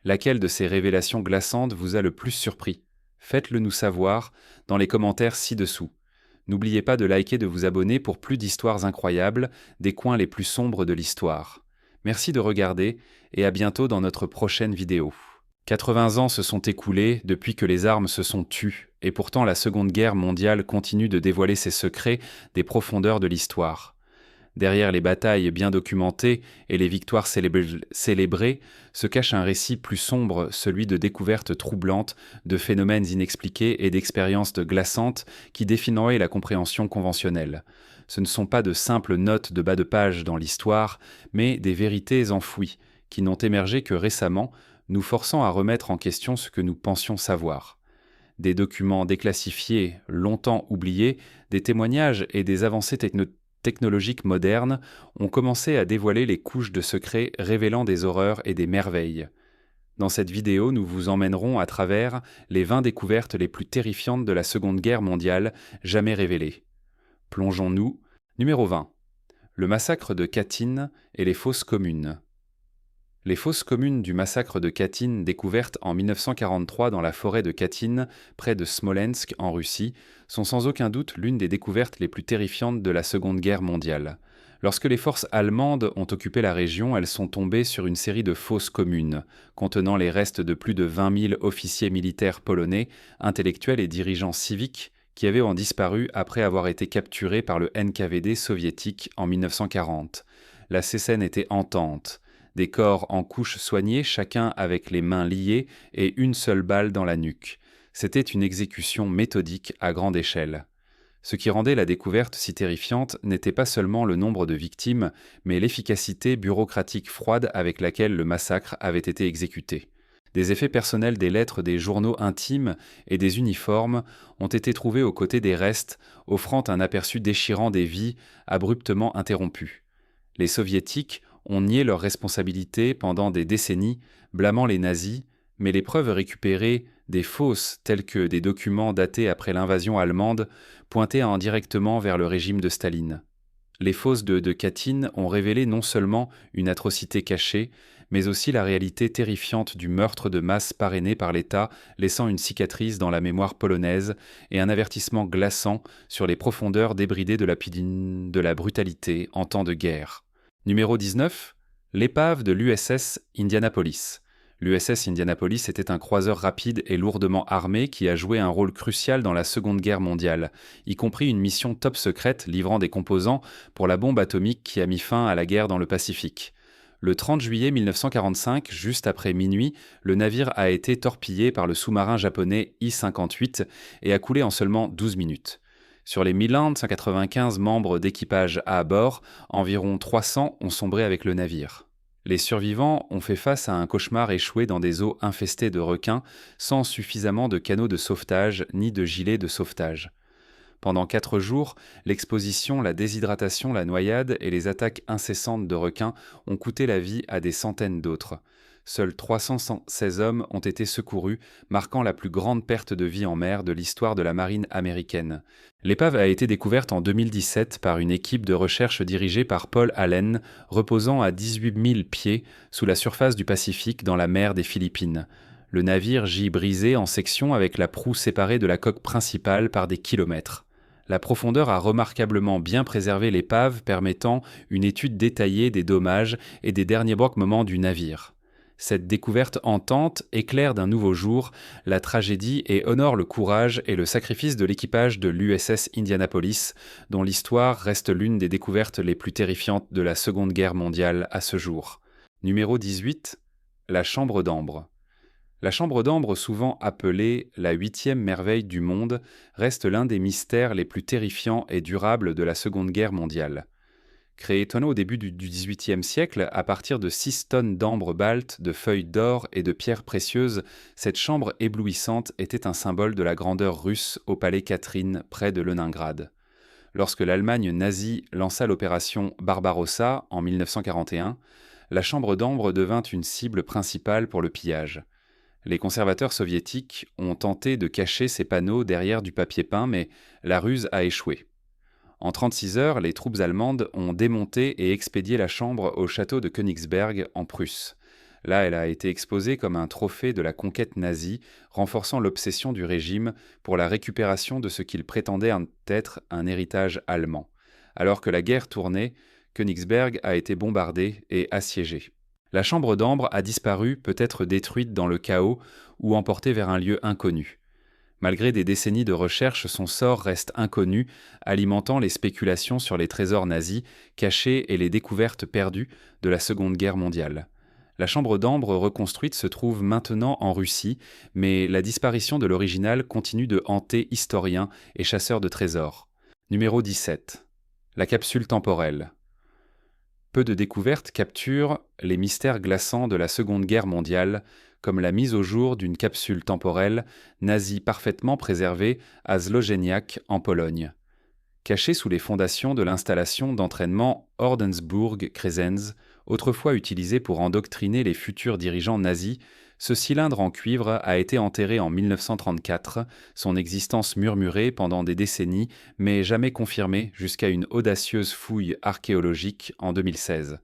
Laquelle de ces révélations glaçantes vous a le plus surpris? Faites-le nous savoir dans les commentaires ci-dessous. N'oubliez pas de liker et de vous abonner pour plus d'histoires incroyables, des coins les plus sombres de l'histoire. Merci de regarder et à bientôt dans notre prochaine vidéo. 80 ans se sont écoulés depuis que les armes se sont tues, et pourtant la Seconde Guerre mondiale continue de dévoiler ses secrets des profondeurs de l'histoire. Derrière les batailles bien documentées et les victoires célébrées se cache un récit plus sombre, celui de découvertes troublantes, de phénomènes inexpliqués et d'expériences glaçantes qui défient la compréhension conventionnelle. Ce ne sont pas de simples notes de bas de page dans l'histoire, mais des vérités enfouies, qui n'ont émergé que récemment, nous forçant à remettre en question ce que nous pensions savoir. Des documents déclassifiés, longtemps oubliés, des témoignages et des avancées technologiques modernes ont commencé à dévoiler les couches de secrets révélant des horreurs et des merveilles. Dans cette vidéo, nous vous emmènerons à travers les 20 découvertes les plus terrifiantes de la Seconde Guerre mondiale jamais révélées. Plongeons-nous. Numéro 20. Le massacre de Katyn et les fosses communes. Les fosses communes du massacre de Katyn, découvertes en 1943 dans la forêt de Katyn, près de Smolensk en Russie, sont sans aucun doute l'une des découvertes les plus terrifiantes de la Seconde Guerre mondiale. Lorsque les forces allemandes ont occupé la région, elles sont tombées sur une série de fosses communes, contenant les restes de plus de 20 000 officiers militaires polonais, intellectuels et dirigeants civiques, qui avaient disparu après avoir été capturés par le NKVD soviétique en 1940. La scène était hantante. Des corps en couches soignées, chacun avec les mains liées et une seule balle dans la nuque. C'était une exécution méthodique à grande échelle. Ce qui rendait la découverte si terrifiante n'était pas seulement le nombre de victimes, mais l'efficacité bureaucratique froide avec laquelle le massacre avait été exécuté. Des effets personnels des lettres des journaux intimes et des uniformes ont été trouvés aux côtés des restes, offrant un aperçu déchirant des vies abruptement interrompues. Les soviétiques ont nié leur responsabilité pendant des décennies, blâmant les nazis, mais les preuves récupérées des fosses telles que des documents datés après l'invasion allemande pointaient indirectement vers le régime de Staline. Les fosses de Katyn ont révélé non seulement une atrocité cachée, mais aussi la réalité terrifiante du meurtre de masse parrainé par l'État, laissant une cicatrice dans la mémoire polonaise et un avertissement glaçant sur les profondeurs débridées de la brutalité en temps de guerre. Numéro 19. L'épave de l'USS Indianapolis. L'USS Indianapolis était un croiseur rapide et lourdement armé qui a joué un rôle crucial dans la Seconde Guerre mondiale, y compris une mission top secrète livrant des composants pour la bombe atomique qui a mis fin à la guerre dans le Pacifique. Le 30 juillet 1945, juste après minuit, le navire a été torpillé par le sous-marin japonais I-58 et a coulé en seulement 12 minutes. Sur les 1195 membres d'équipage à bord, environ 300 ont sombré avec le navire. Les survivants ont fait face à un cauchemar échoué dans des eaux infestées de requins, sans suffisamment de canaux de sauvetage ni de gilets de sauvetage. Pendant 4 jours, l'exposition, la déshydratation, la noyade et les attaques incessantes de requins ont coûté la vie à des centaines d'autres. Seuls 316 hommes ont été secourus, marquant la plus grande perte de vie en mer de l'histoire de la marine américaine. L'épave a été découverte en 2017 par une équipe de recherche dirigée par Paul Allen, reposant à 18 000 pieds sous la surface du Pacifique dans la mer des Philippines. Le navire gît brisé en sections avec la proue séparée de la coque principale par des kilomètres. La profondeur a remarquablement bien préservé l'épave, permettant une étude détaillée des dommages et des derniers moments du navire. Cette découverte hantante éclaire d'un nouveau jour la tragédie et honore le courage et le sacrifice de l'équipage de l'USS Indianapolis, dont l'histoire reste l'une des découvertes les plus terrifiantes de la Seconde Guerre mondiale à ce jour. Numéro 18. La chambre d'ambre. La chambre d'ambre, souvent appelée la 8e merveille du monde, reste l'un des mystères les plus terrifiants et durables de la Seconde Guerre mondiale. Créée au début du XVIIIe siècle, à partir de 6 tonnes d'ambre balte, de feuilles d'or et de pierres précieuses, cette chambre éblouissante était un symbole de la grandeur russe au palais Catherine, près de Leningrad. Lorsque l'Allemagne nazie lança l'opération Barbarossa en 1941, la chambre d'ambre devint une cible principale pour le pillage. Les conservateurs soviétiques ont tenté de cacher ces panneaux derrière du papier peint, mais la ruse a échoué. En 36 heures, les troupes allemandes ont démonté et expédié la chambre au château de Königsberg, en Prusse. Là, elle a été exposée comme un trophée de la conquête nazie, renforçant l'obsession du régime pour la récupération de ce qu'il prétendait être un héritage allemand. Alors que la guerre tournait, Königsberg a été bombardée et assiégée. La chambre d'ambre a disparu, peut-être détruite dans le chaos ou emportée vers un lieu inconnu. Malgré des décennies de recherche, son sort reste inconnu, alimentant les spéculations sur les trésors nazis cachés et les découvertes perdues de la Seconde Guerre mondiale. La chambre d'ambre reconstruite se trouve maintenant en Russie, mais la disparition de l'original continue de hanter historiens et chasseurs de trésors. Numéro 17. La capsule temporelle. Peu de découvertes capturent les mystères glaçants de la Seconde Guerre mondiale, comme la mise au jour d'une capsule temporelle nazie parfaitement préservée à Zlojeniak en Pologne. Cachée sous les fondations de l'installation d'entraînement Ordensburg-Kresenz, autrefois utilisée pour endoctriner les futurs dirigeants nazis, ce cylindre en cuivre a été enterré en 1934, son existence murmurée pendant des décennies, mais jamais confirmée jusqu'à une audacieuse fouille archéologique en 2016.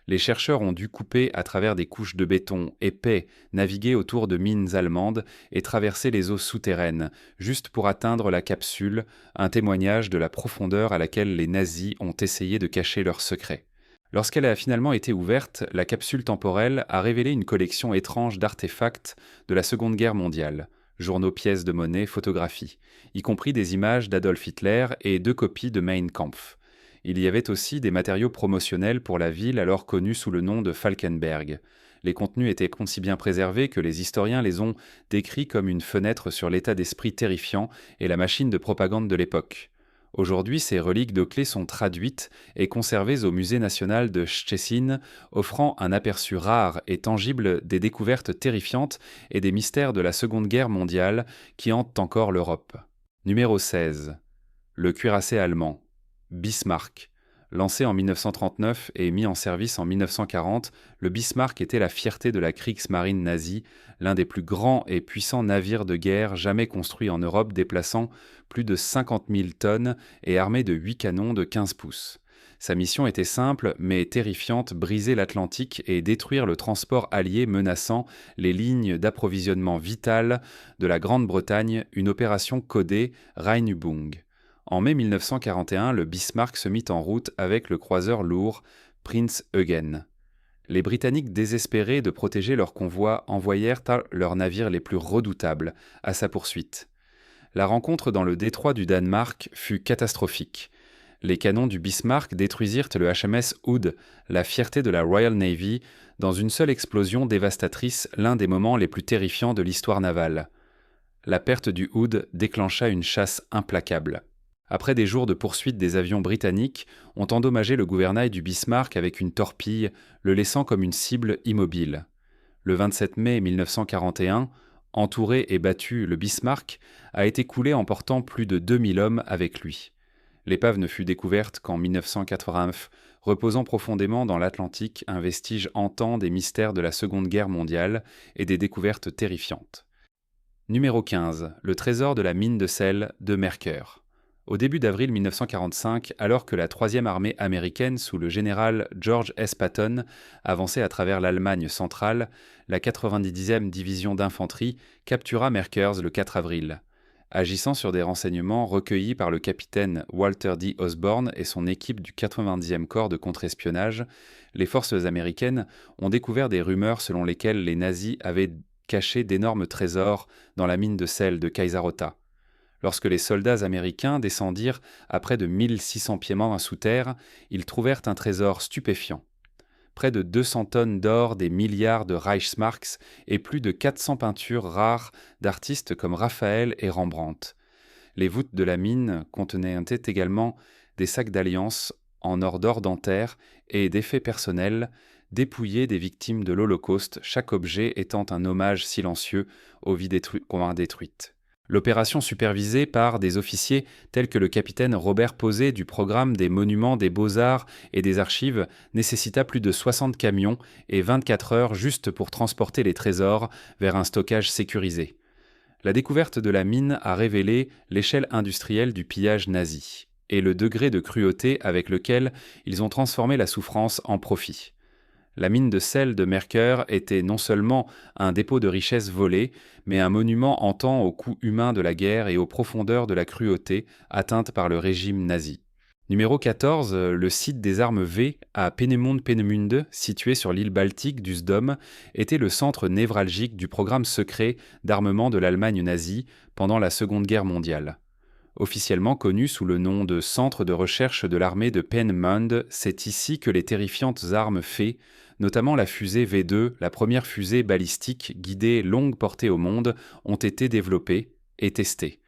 Les chercheurs ont dû couper à travers des couches de béton épais, naviguer autour de mines allemandes et traverser les eaux souterraines, juste pour atteindre la capsule, un témoignage de la profondeur à laquelle les nazis ont essayé de cacher leurs secrets. Lorsqu'elle a finalement été ouverte, la capsule temporelle a révélé une collection étrange d'artefacts de la Seconde Guerre mondiale, journaux, pièces de monnaie, photographies, y compris des images d'Adolf Hitler et 2 copies de Mein Kampf. Il y avait aussi des matériaux promotionnels pour la ville alors connue sous le nom de Falkenberg. Les contenus étaient si bien préservés que les historiens les ont décrits comme une fenêtre sur l'état d'esprit terrifiant et la machine de propagande de l'époque. Aujourd'hui, ces reliques de clés sont traduites et conservées au Musée national de Szczecin, offrant un aperçu rare et tangible des découvertes terrifiantes et des mystères de la Seconde Guerre mondiale qui hantent encore l'Europe. Numéro 16. Le cuirassé allemand. Bismarck. Lancé en 1939 et mis en service en 1940, le Bismarck était la fierté de la Kriegsmarine nazie, l'un des plus grands et puissants navires de guerre jamais construits en Europe, déplaçant plus de 50 000 tonnes et armé de 8 canons de 15 pouces. Sa mission était simple mais terrifiante, briser l'Atlantique et détruire le transport allié menaçant les lignes d'approvisionnement vitales de la Grande-Bretagne, une opération codée Rheinübung. En mai 1941, le Bismarck se mit en route avec le croiseur lourd Prinz Eugen. Les Britanniques, désespérés de protéger leur convoi, envoyèrent leurs navires les plus redoutables à sa poursuite. La rencontre dans le détroit du Danemark fut catastrophique. Les canons du Bismarck détruisirent le HMS Hood, la fierté de la Royal Navy, dans une seule explosion dévastatrice, l'un des moments les plus terrifiants de l'histoire navale. La perte du Hood déclencha une chasse implacable. Après des jours de poursuite des avions britanniques, ont endommagé le gouvernail du Bismarck avec une torpille, le laissant comme une cible immobile. Le 27 mai 1941, entouré et battu, le Bismarck a été coulé emportant plus de 2000 hommes avec lui. L'épave ne fut découverte qu'en 1989, reposant profondément dans l'Atlantique, un vestige hantant des mystères de la Seconde Guerre mondiale et des découvertes terrifiantes. Numéro 15. Le trésor de la mine de sel de Mercœur. Au début d'avril 1945, alors que la 3e armée américaine sous le général George S. Patton avançait à travers l'Allemagne centrale, la 90e division d'infanterie captura Mercœur le 4 avril. Agissant sur des renseignements recueillis par le capitaine Walter D. Osborne et son équipe du 90e corps de contre-espionnage, les forces américaines ont découvert des rumeurs selon lesquelles les nazis avaient caché d'énormes trésors dans la mine de sel de Kaiserota. Lorsque les soldats américains descendirent à près de 1600 pieds marins sous terre, ils trouvèrent un trésor stupéfiant. Près de 200 tonnes d'or, des milliards de Reichsmarks et plus de 400 peintures rares d'artistes comme Raphaël et Rembrandt. Les voûtes de la mine contenaient également des sacs d'alliances en or d'or dentaire et d'effets personnels, dépouillés des victimes de l'Holocauste, chaque objet étant un hommage silencieux aux vies détruites. L'opération, supervisée par des officiers tels que le capitaine Robert Posé du programme des monuments des beaux-arts et des archives, nécessita plus de 60 camions et 24 heures juste pour transporter les trésors vers un stockage sécurisé. La découverte de la mine a révélé l'échelle industrielle du pillage nazi et le degré de cruauté avec lequel ils ont transformé la souffrance en profit. La mine de sel de Mercœur était non seulement un dépôt de richesses volées, mais un monument hantant au coût humain de la guerre et aux profondeurs de la cruauté atteinte par le régime nazi. Numéro 14, le site des armes V à Peenemünde, situé sur l'île baltique d'Usedom, était le centre névralgique du programme secret d'armement de l'Allemagne nazie pendant la Seconde Guerre mondiale. Officiellement connu sous le nom de Centre de recherche de l'armée de Peenemünde, c'est ici que les terrifiantes armes Fée, notamment la fusée V2, la première fusée balistique guidée longue portée au monde, ont été développées et testées.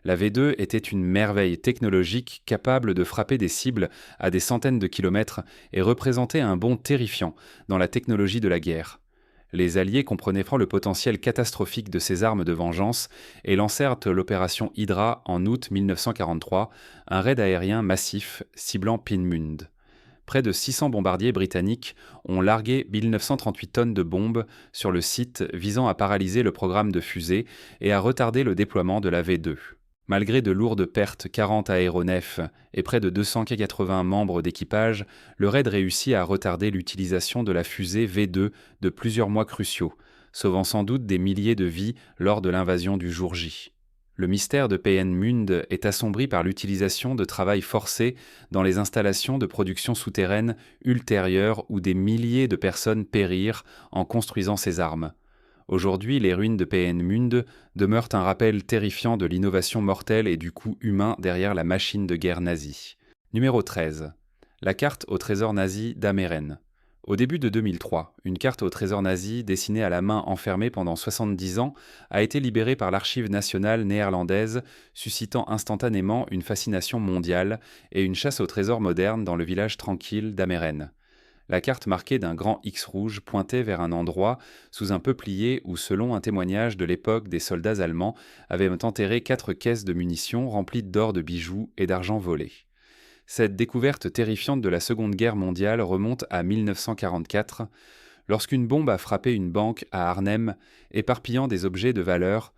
La V2 était une merveille technologique capable de frapper des cibles à des centaines de kilomètres et représentait un bond terrifiant dans la technologie de la guerre. Les Alliés comprenaient le potentiel catastrophique de ces armes de vengeance et lancèrent l'opération Hydra en août 1943, un raid aérien massif ciblant Peenemünde. Près de 600 bombardiers britanniques ont largué 1938 tonnes de bombes sur le site visant à paralyser le programme de fusées et à retarder le déploiement de la V2. Malgré de lourdes pertes, 40 aéronefs et près de 280 membres d'équipage, le raid réussit à retarder l'utilisation de la fusée V2 de plusieurs mois cruciaux, sauvant sans doute des milliers de vies lors de l'invasion du jour J. Le mystère de Peenemünde est assombri par l'utilisation de travail forcé dans les installations de production souterraines ultérieures où des milliers de personnes périrent en construisant ces armes. Aujourd'hui, les ruines de Peenemünde demeurent un rappel terrifiant de l'innovation mortelle et du coût humain derrière la machine de guerre nazie. Numéro 13. La carte au trésor nazi d'Ameren. Au début de 2003, une carte au trésor nazi dessinée à la main enfermée pendant 70 ans a été libérée par l'Archive nationale néerlandaise, suscitant instantanément une fascination mondiale et une chasse au trésor moderne dans le village tranquille d'Ameren. La carte marquée d'un grand X rouge pointait vers un endroit sous un peuplier où, selon un témoignage de l'époque, des soldats allemands avaient enterré 4 caisses de munitions remplies d'or, de bijoux et d'argent volé. Cette découverte terrifiante de la Seconde Guerre mondiale remonte à 1944, lorsqu'une bombe a frappé une banque à Arnhem, éparpillant des objets de valeur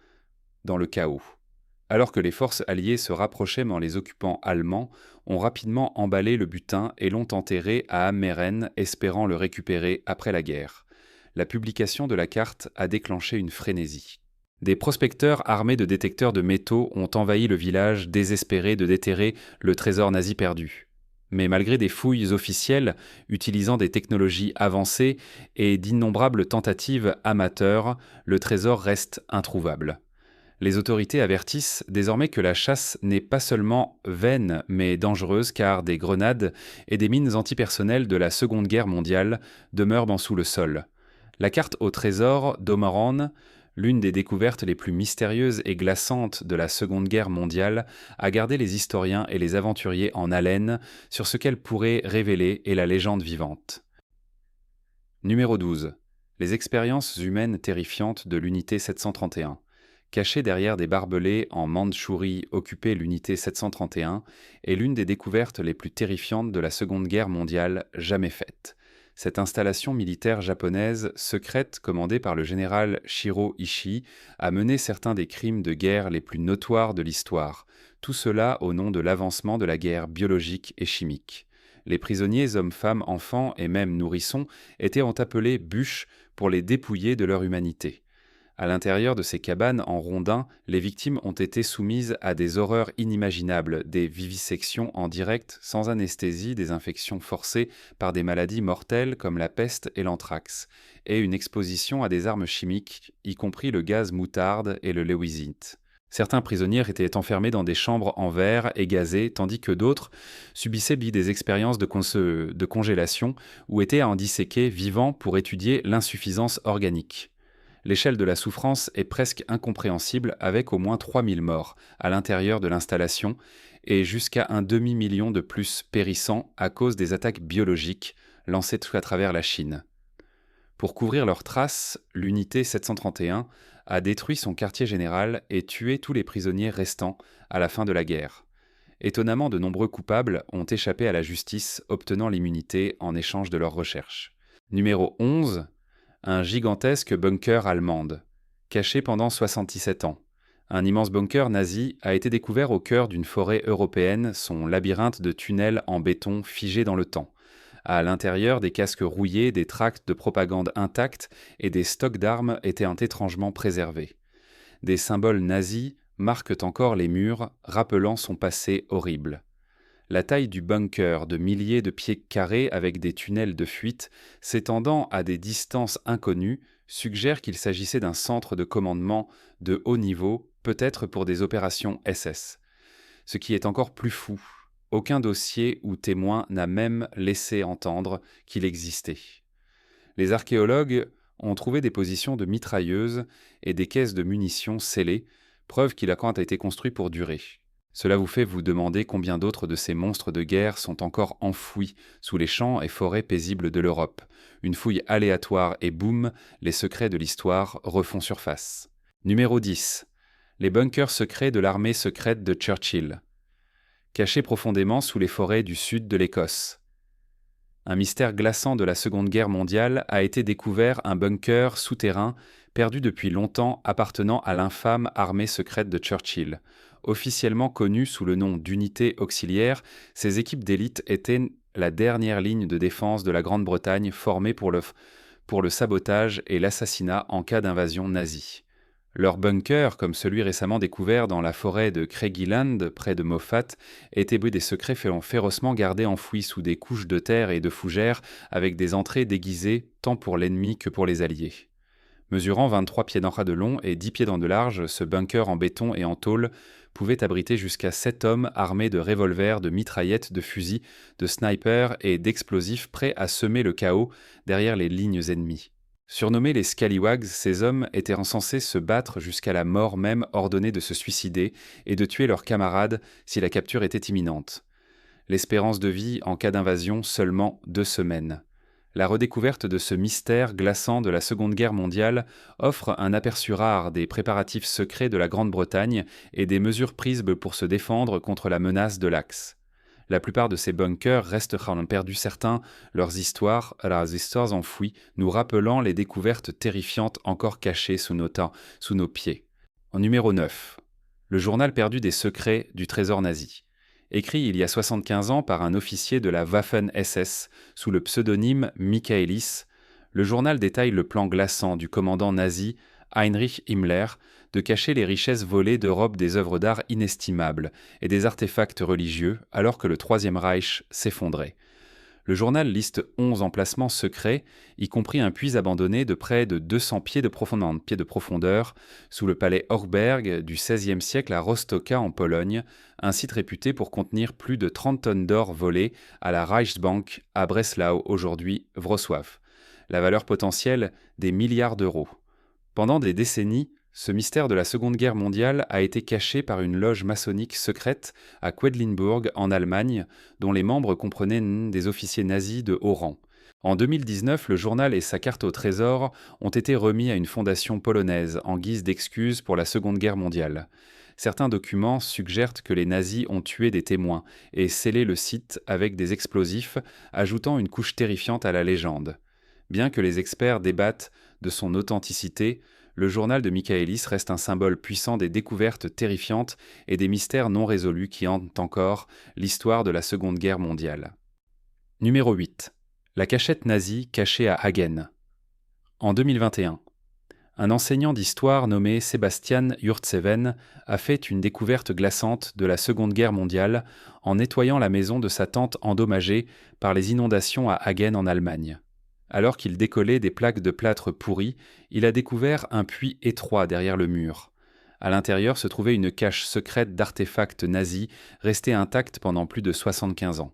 dans le chaos. Alors que les forces alliées se rapprochaient mais les occupants allemands ont rapidement emballé le butin et l'ont enterré à Ameren, espérant le récupérer après la guerre. La publication de la carte a déclenché une frénésie. Des prospecteurs armés de détecteurs de métaux ont envahi le village, désespérés de déterrer le trésor nazi perdu. Mais malgré des fouilles officielles utilisant des technologies avancées et d'innombrables tentatives amateurs, le trésor reste introuvable. Les autorités avertissent désormais que la chasse n'est pas seulement vaine, mais dangereuse car des grenades et des mines antipersonnelles de la Seconde Guerre mondiale demeurent sous le sol. La carte au trésor d'Omaran, l'une des découvertes les plus mystérieuses et glaçantes de la Seconde Guerre mondiale, a gardé les historiens et les aventuriers en haleine sur ce qu'elle pourrait révéler et la légende vivante. Numéro 12. Les expériences humaines terrifiantes de l'unité 731. Cachée derrière des barbelés en Mandchourie occupée l'unité 731 est l'une des découvertes les plus terrifiantes de la Seconde Guerre mondiale jamais faite. Cette installation militaire japonaise secrète commandée par le général Shiro Ishii a mené certains des crimes de guerre les plus notoires de l'histoire, tout cela au nom de l'avancement de la guerre biologique et chimique. Les prisonniers, hommes, femmes, enfants et même nourrissons étaient appelés bûches pour les dépouiller de leur humanité. À l'intérieur de ces cabanes en rondins, les victimes ont été soumises à des horreurs inimaginables, des vivisections en direct, sans anesthésie, des infections forcées par des maladies mortelles comme la peste et l'anthrax, et une exposition à des armes chimiques, y compris le gaz moutarde et le léwisite. Certains prisonniers étaient enfermés dans des chambres en verre et gazées, tandis que d'autres subissaient des expériences de congélation ou étaient à en disséquer vivants pour étudier l'insuffisance organique. L'échelle de la souffrance est presque incompréhensible avec au moins 3000 morts à l'intérieur de l'installation et jusqu'à un demi-million de plus périssant à cause des attaques biologiques lancées tout à travers la Chine. Pour couvrir leurs traces, l'unité 731 a détruit son quartier général et tué tous les prisonniers restants à la fin de la guerre. Étonnamment, de nombreux coupables ont échappé à la justice, obtenant l'immunité en échange de leurs recherches. Numéro 11. Un gigantesque bunker allemande, caché pendant 77 ans. Un immense bunker nazi a été découvert au cœur d'une forêt européenne, son labyrinthe de tunnels en béton figé dans le temps. À l'intérieur, des casques rouillés, des tracts de propagande intacts et des stocks d'armes étaient étrangement préservés. Des symboles nazis marquent encore les murs, rappelant son passé horrible. La taille du bunker, de milliers de pieds carrés avec des tunnels de fuite, s'étendant à des distances inconnues, suggère qu'il s'agissait d'un centre de commandement de haut niveau, peut-être pour des opérations SS. Ce qui est encore plus fou, aucun dossier ou témoin n'a même laissé entendre qu'il existait. Les archéologues ont trouvé des positions de mitrailleuses et des caisses de munitions scellées, preuve qu'il a quand même été construit pour durer. Cela vous fait vous demander combien d'autres de ces monstres de guerre sont encore enfouis sous les champs et forêts paisibles de l'Europe. Une fouille aléatoire et boum, les secrets de l'histoire refont surface. Numéro 10. Les bunkers secrets de l'armée secrète de Churchill. Cachés profondément sous les forêts du sud de l'Écosse. Un mystère glaçant de la Seconde Guerre mondiale a été découvert, un bunker souterrain perdu depuis longtemps appartenant à l'infâme armée secrète de Churchill. Officiellement connue sous le nom d'unités auxiliaires, ces équipes d'élite étaient la dernière ligne de défense de la Grande-Bretagne formée pour le sabotage et l'assassinat en cas d'invasion nazie. Leur bunker, comme celui récemment découvert dans la forêt de Craigieland, près de Moffat, était des secrets férocement gardés enfouis sous des couches de terre et de fougères, avec des entrées déguisées tant pour l'ennemi que pour les alliés. Mesurant 23 pieds de long et 10 pieds de large, ce bunker en béton et en tôle pouvait abriter jusqu'à 7 hommes armés de revolvers, de mitraillettes, de fusils, de snipers et d'explosifs prêts à semer le chaos derrière les lignes ennemies. Surnommés les Scallywags, ces hommes étaient censés se battre jusqu'à la mort, même ordonnés de se suicider et de tuer leurs camarades si la capture était imminente. L'espérance de vie en cas d'invasion, seulement 2 semaines. La redécouverte de ce mystère glaçant de la Seconde Guerre mondiale offre un aperçu rare des préparatifs secrets de la Grande-Bretagne et des mesures prises pour se défendre contre la menace de l'Axe. La plupart de ces bunkers restent, en ont perdu certains, leurs histoires enfouies, nous rappelant les découvertes terrifiantes encore cachées sous nos pieds. En numéro 9. Le journal perdu des secrets du trésor nazi. Écrit il y a 75 ans par un officier de la Waffen-SS sous le pseudonyme Michaelis, le journal détaille le plan glaçant du commandant nazi Heinrich Himmler de cacher les richesses volées d'Europe, des œuvres d'art inestimables et des artefacts religieux, alors que le Troisième Reich s'effondrait. Le journal liste 11 emplacements secrets, y compris un puits abandonné de près de 200 pieds de profondeur, sous le palais Hochberg du XVIe siècle à Roztoka en Pologne, un site réputé pour contenir plus de 30 tonnes d'or volées à la Reichsbank à Breslau, aujourd'hui Wrocław. La valeur potentielle, des milliards d'euros. Pendant des décennies, ce mystère de la Seconde Guerre mondiale a été caché par une loge maçonnique secrète à Quedlinburg, en Allemagne, dont les membres comprenaient des officiers nazis de haut rang. En 2019, le journal et sa carte au trésor ont été remis à une fondation polonaise en guise d'excuse pour la Seconde Guerre mondiale. Certains documents suggèrent que les nazis ont tué des témoins et scellé le site avec des explosifs, ajoutant une couche terrifiante à la légende. Bien que les experts débattent de son authenticité, le journal de Michaelis reste un symbole puissant des découvertes terrifiantes et des mystères non résolus qui hantent encore l'histoire de la Seconde Guerre mondiale. Numéro 8. La cachette nazie cachée à Hagen. En 2021, un enseignant d'histoire nommé Sebastian Jurtseven a fait une découverte glaçante de la Seconde Guerre mondiale en nettoyant la maison de sa tante endommagée par les inondations à Hagen en Allemagne. Alors qu'il décollait des plaques de plâtre pourries, il a découvert un puits étroit derrière le mur. À l'intérieur se trouvait une cache secrète d'artefacts nazis restés intacts pendant plus de 75 ans.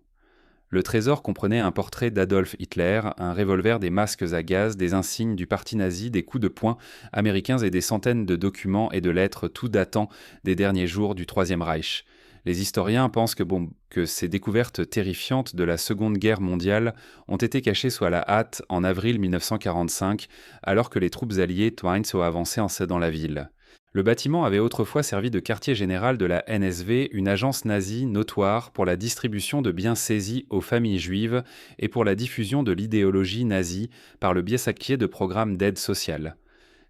Le trésor comprenait un portrait d'Adolf Hitler, un revolver, des masques à gaz, des insignes du parti nazi, des coups de poing américains et des centaines de documents et de lettres, tout datant des derniers jours du Troisième Reich. Les historiens pensent que ces découvertes terrifiantes de la Seconde Guerre mondiale ont été cachées sous la hâte en avril 1945, alors que les troupes alliées ont avancé dans la ville. Le bâtiment avait autrefois servi de quartier général de la NSV, une agence nazie notoire pour la distribution de biens saisis aux familles juives et pour la diffusion de l'idéologie nazie par le biais de programmes d'aide sociale.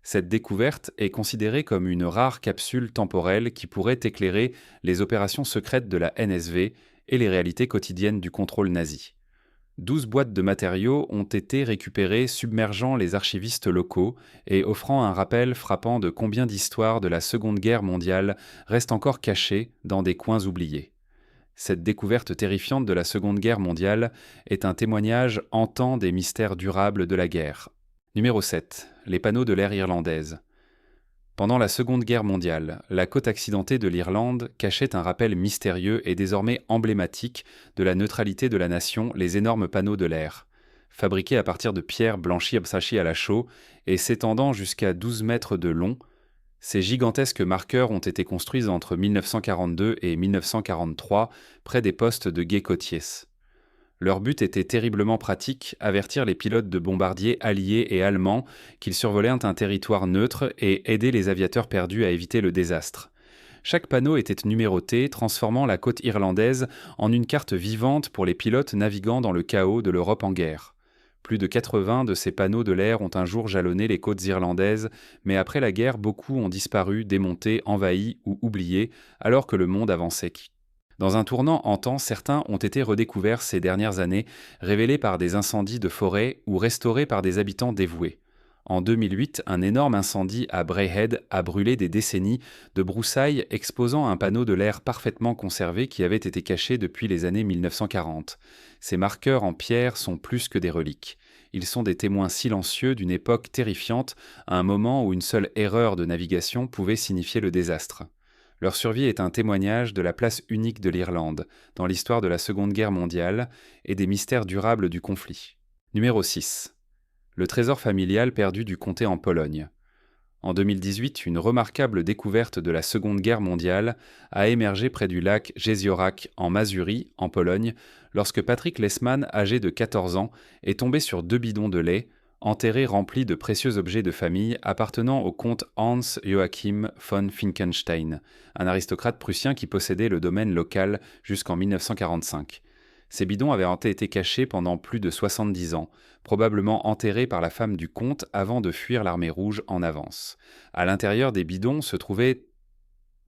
Cette découverte est considérée comme une rare capsule temporelle qui pourrait éclairer les opérations secrètes de la NSV et les réalités quotidiennes du contrôle nazi. 12 boîtes de matériaux ont été récupérées, submergeant les archivistes locaux et offrant un rappel frappant de combien d'histoires de la Seconde Guerre mondiale restent encore cachées dans des coins oubliés. Cette découverte terrifiante de la Seconde Guerre mondiale est un témoignage hantant des mystères durables de la guerre. Numéro 7. Les panneaux de l'ère irlandaise. Pendant la Seconde Guerre mondiale, la côte accidentée de l'Irlande cachait un rappel mystérieux et désormais emblématique de la neutralité de la nation, les énormes panneaux de l'air. Fabriqués à partir de pierres blanchies à la chaux et s'étendant jusqu'à 12 mètres de long, ces gigantesques marqueurs ont été construits entre 1942 et 1943 près des postes de guet côtiers. Leur but était terriblement pratique, avertir les pilotes de bombardiers alliés et allemands qu'ils survolaient un territoire neutre et aider les aviateurs perdus à éviter le désastre. Chaque panneau était numéroté, transformant la côte irlandaise en une carte vivante pour les pilotes naviguant dans le chaos de l'Europe en guerre. Plus de 80 de ces panneaux de l'air ont un jour jalonné les côtes irlandaises, mais après la guerre, beaucoup ont disparu, démontés, envahis ou oubliés, alors que le monde avançait. Dans un tournant en temps, certains ont été redécouverts ces dernières années, révélés par des incendies de forêt ou restaurés par des habitants dévoués. En 2008, un énorme incendie à Braehead a brûlé des décennies de broussailles exposant un panneau de l'air parfaitement conservé qui avait été caché depuis les années 1940. Ces marqueurs en pierre sont plus que des reliques. Ils sont des témoins silencieux d'une époque terrifiante, à un moment où une seule erreur de navigation pouvait signifier le désastre. Leur survie est un témoignage de la place unique de l'Irlande dans l'histoire de la Seconde Guerre mondiale et des mystères durables du conflit. Numéro 6. Le trésor familial perdu du comté en Pologne. En 2018, une remarquable découverte de la Seconde Guerre mondiale a émergé près du lac Jeziorak en Mazurie, en Pologne, lorsque Patrick Lessman, âgé de 14 ans, est tombé sur 2 bidons de lait, enterrés remplis de précieux objets de famille appartenant au comte Hans Joachim von Finkenstein, un aristocrate prussien qui possédait le domaine local jusqu'en 1945. Ces bidons avaient été cachés pendant plus de 70 ans, probablement enterrés par la femme du comte avant de fuir l'armée rouge en avance. À l'intérieur des bidons se trouvaient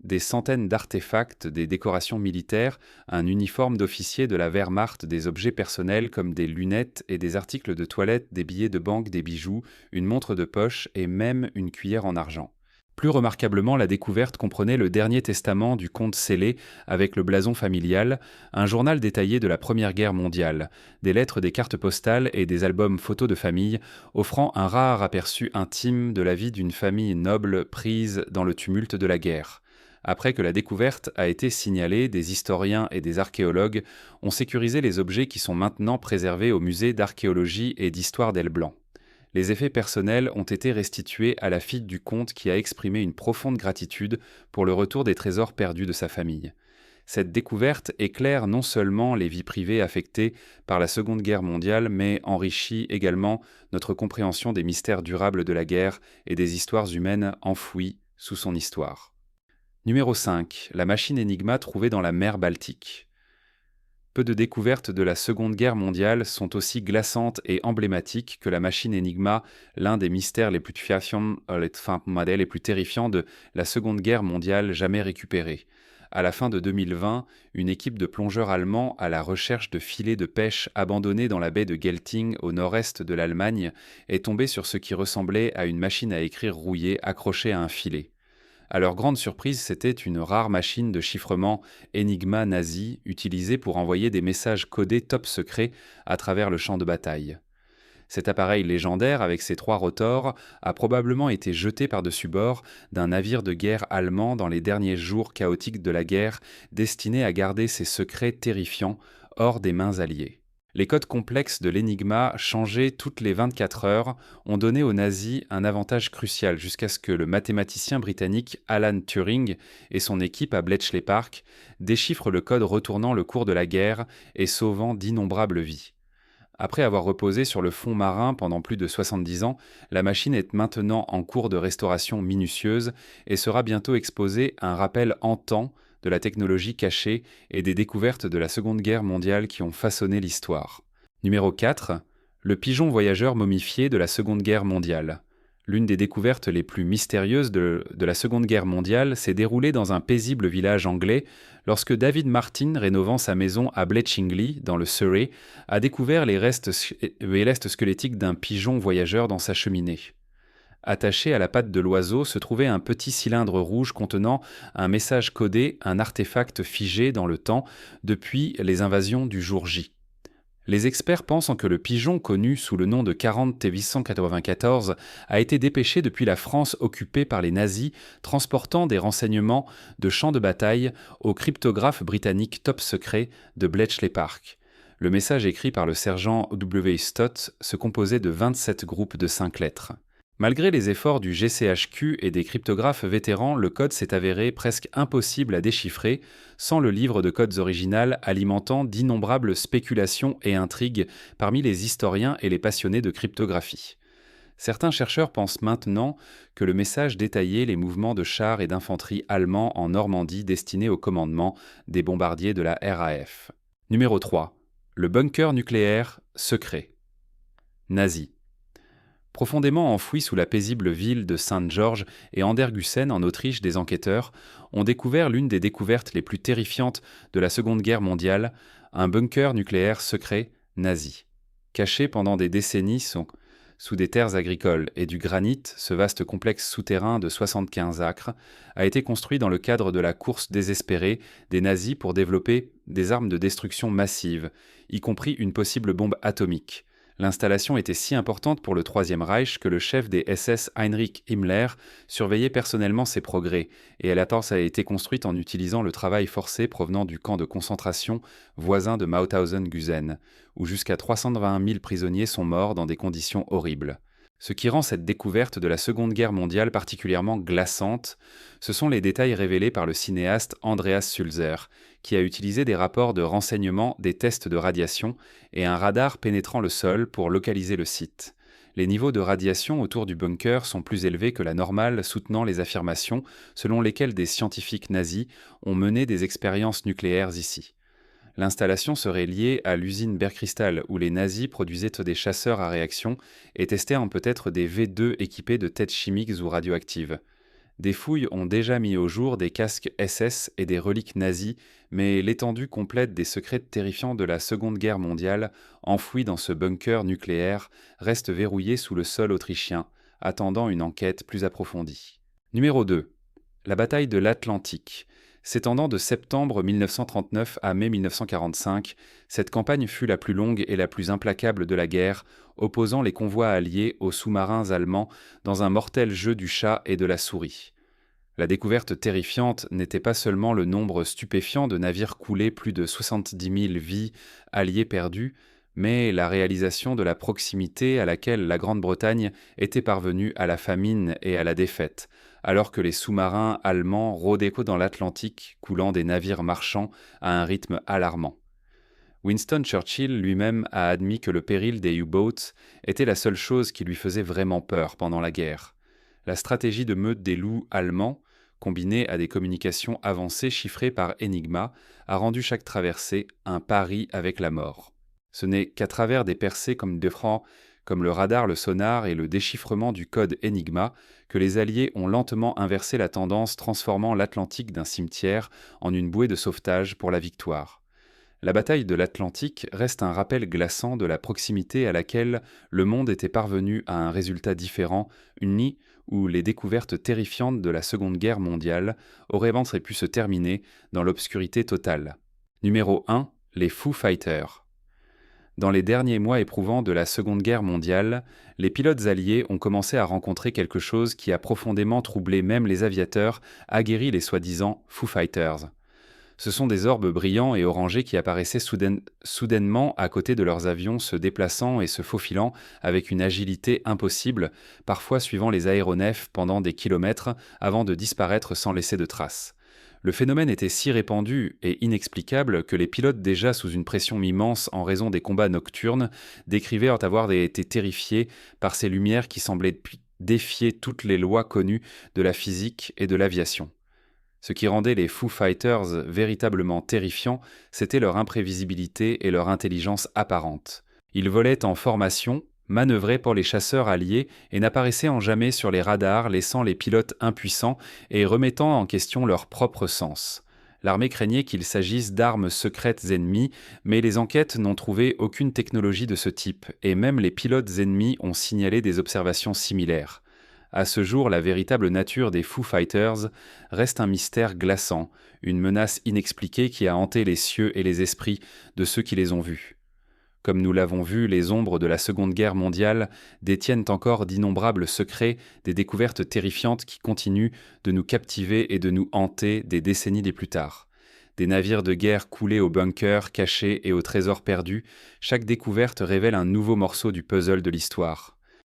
des centaines d'artefacts, des décorations militaires, un uniforme d'officier de la Wehrmacht, des objets personnels comme des lunettes et des articles de toilette, des billets de banque, des bijoux, une montre de poche et même une cuillère en argent. Plus remarquablement, la découverte comprenait le dernier testament du comte scellé avec le blason familial, un journal détaillé de la Première Guerre mondiale, des lettres, des cartes postales et des albums photos de famille, offrant un rare aperçu intime de la vie d'une famille noble prise dans le tumulte de la guerre. Après que la découverte a été signalée, des historiens et des archéologues ont sécurisé les objets qui sont maintenant préservés au musée d'archéologie et d'histoire d'Elblanc. Les effets personnels ont été restitués à la fille du comte qui a exprimé une profonde gratitude pour le retour des trésors perdus de sa famille. Cette découverte éclaire non seulement les vies privées affectées par la Seconde Guerre mondiale, mais enrichit également notre compréhension des mystères durables de la guerre et des histoires humaines enfouies sous son histoire. Numéro 5. La machine Enigma trouvée dans la mer Baltique. Peu de découvertes de la Seconde Guerre mondiale sont aussi glaçantes et emblématiques que la machine Enigma, l'un des mystères les plus terrifiants de la Seconde Guerre mondiale jamais récupérés. À la fin de 2020, une équipe de plongeurs allemands à la recherche de filets de pêche abandonnés dans la baie de Gelting au nord-est de l'Allemagne est tombée sur ce qui ressemblait à une machine à écrire rouillée accrochée à un filet. À leur grande surprise, c'était une rare machine de chiffrement Enigma nazie utilisée pour envoyer des messages codés top secret à travers le champ de bataille. Cet appareil légendaire, avec ses 3 rotors, a probablement été jeté par-dessus bord d'un navire de guerre allemand dans les derniers jours chaotiques de la guerre, destiné à garder ses secrets terrifiants hors des mains alliées. Les codes complexes de l'Enigma, changés toutes les 24 heures, ont donné aux nazis un avantage crucial jusqu'à ce que le mathématicien britannique Alan Turing et son équipe à Bletchley Park déchiffrent le code retournant le cours de la guerre et sauvant d'innombrables vies. Après avoir reposé sur le fond marin pendant plus de 70 ans, la machine est maintenant en cours de restauration minutieuse et sera bientôt exposée à un rappel hantant de la technologie cachée et des découvertes de la Seconde Guerre mondiale qui ont façonné l'histoire. Numéro 4. Le pigeon voyageur momifié de la Seconde Guerre mondiale. L'une des découvertes les plus mystérieuses de la Seconde Guerre mondiale s'est déroulée dans un paisible village anglais lorsque David Martin, rénovant sa maison à Bletchingley, dans le Surrey, a découvert les restes squelettiques d'un pigeon voyageur dans sa cheminée. Attaché à la patte de l'oiseau se trouvait un petit cylindre rouge contenant un message codé, un artefact figé dans le temps depuis les invasions du jour J. Les experts pensent que le pigeon, connu sous le nom de 40 T894, a été dépêché depuis la France occupée par les nazis, transportant des renseignements de champs de bataille au cryptographe britannique top secret de Bletchley Park. Le message écrit par le sergent W. Stott se composait de 27 groupes de 5 lettres. Malgré les efforts du GCHQ et des cryptographes vétérans, le code s'est avéré presque impossible à déchiffrer, sans le livre de codes original alimentant d'innombrables spéculations et intrigues parmi les historiens et les passionnés de cryptographie. Certains chercheurs pensent maintenant que le message détaillait les mouvements de chars et d'infanterie allemands en Normandie destinés au commandement des bombardiers de la RAF. Numéro 3. Le bunker nucléaire secret. Nazi. Profondément enfouis sous la paisible ville de Saint-Georges et Andergussen en Autriche, des enquêteurs ont découvert l'une des découvertes les plus terrifiantes de la Seconde Guerre mondiale, un bunker nucléaire secret nazi. Caché pendant des décennies sous des terres agricoles et du granit, ce vaste complexe souterrain de 75 acres a été construit dans le cadre de la course désespérée des nazis pour développer des armes de destruction massive, y compris une possible bombe atomique. L'installation était si importante pour le Troisième Reich que le chef des SS Heinrich Himmler surveillait personnellement ses progrès, et la torse a été construite en utilisant le travail forcé provenant du camp de concentration voisin de Mauthausen-Gusen, où jusqu'à 320 000 prisonniers sont morts dans des conditions horribles. Ce qui rend cette découverte de la Seconde Guerre mondiale particulièrement glaçante, ce sont les détails révélés par le cinéaste Andreas Sulzer, qui a utilisé des rapports de renseignement des tests de radiation et un radar pénétrant le sol pour localiser le site. Les niveaux de radiation autour du bunker sont plus élevés que la normale, soutenant les affirmations selon lesquelles des scientifiques nazis ont mené des expériences nucléaires ici. L'installation serait liée à l'usine Berkristall où les nazis produisaient des chasseurs à réaction et testaient peut-être des V2 équipés de têtes chimiques ou radioactives. Des fouilles ont déjà mis au jour des casques SS et des reliques nazies, mais l'étendue complète des secrets terrifiants de la Seconde Guerre mondiale, enfouis dans ce bunker nucléaire, reste verrouillée sous le sol autrichien, attendant une enquête plus approfondie. Numéro 2. La bataille de l'Atlantique. S'étendant de septembre 1939 à mai 1945, cette campagne fut la plus longue et la plus implacable de la guerre, opposant les convois alliés aux sous-marins allemands dans un mortel jeu du chat et de la souris. La découverte terrifiante n'était pas seulement le nombre stupéfiant de navires coulés, plus de 70 000 vies alliées perdues, mais la réalisation de la proximité à laquelle la Grande-Bretagne était parvenue à la famine et à la défaite, alors que les sous-marins allemands rôdaient dans l'Atlantique, coulant des navires marchands à un rythme alarmant. Winston Churchill lui-même a admis que le péril des U-boats était la seule chose qui lui faisait vraiment peur pendant la guerre. La stratégie de meute des loups allemands, combinée à des communications avancées chiffrées par Enigma, a rendu chaque traversée un pari avec la mort. Ce n'est qu'à travers des percées comme le radar, le sonar et le déchiffrement du code Enigma que les Alliés ont lentement inversé la tendance, transformant l'Atlantique d'un cimetière en une bouée de sauvetage pour la victoire. La bataille de l'Atlantique reste un rappel glaçant de la proximité à laquelle le monde était parvenu à un résultat différent, une nuit où les découvertes terrifiantes de la Seconde Guerre mondiale auraient pu se terminer dans l'obscurité totale. Numéro 1. Les Foo Fighters. Dans les derniers mois éprouvants de la Seconde Guerre mondiale, les pilotes alliés ont commencé à rencontrer quelque chose qui a profondément troublé même les aviateurs, aguerris les soi-disant Foo Fighters. Ce sont des orbes brillants et orangés qui apparaissaient soudainement à côté de leurs avions, se déplaçant et se faufilant avec une agilité impossible, parfois suivant les aéronefs pendant des kilomètres avant de disparaître sans laisser de traces. Le phénomène était si répandu et inexplicable que les pilotes, déjà sous une pression immense en raison des combats nocturnes, décrivaient avoir été terrifiés par ces lumières qui semblaient défier toutes les lois connues de la physique et de l'aviation. Ce qui rendait les Foo Fighters véritablement terrifiants, c'était leur imprévisibilité et leur intelligence apparente. Ils volaient en formation, manœuvrait pour les chasseurs alliés et n'apparaissait en jamais sur les radars, laissant les pilotes impuissants et remettant en question leur propre sens. L'armée craignait qu'il s'agisse d'armes secrètes ennemies, mais les enquêtes n'ont trouvé aucune technologie de ce type, et même les pilotes ennemis ont signalé des observations similaires. À ce jour, la véritable nature des Foo Fighters reste un mystère glaçant, une menace inexpliquée qui a hanté les cieux et les esprits de ceux qui les ont vus. Comme nous l'avons vu, les ombres de la Seconde Guerre mondiale détiennent encore d'innombrables secrets, des découvertes terrifiantes qui continuent de nous captiver et de nous hanter des décennies des plus tard. Des navires de guerre coulés aux bunkers, cachés et aux trésors perdus, chaque découverte révèle un nouveau morceau du puzzle de l'histoire.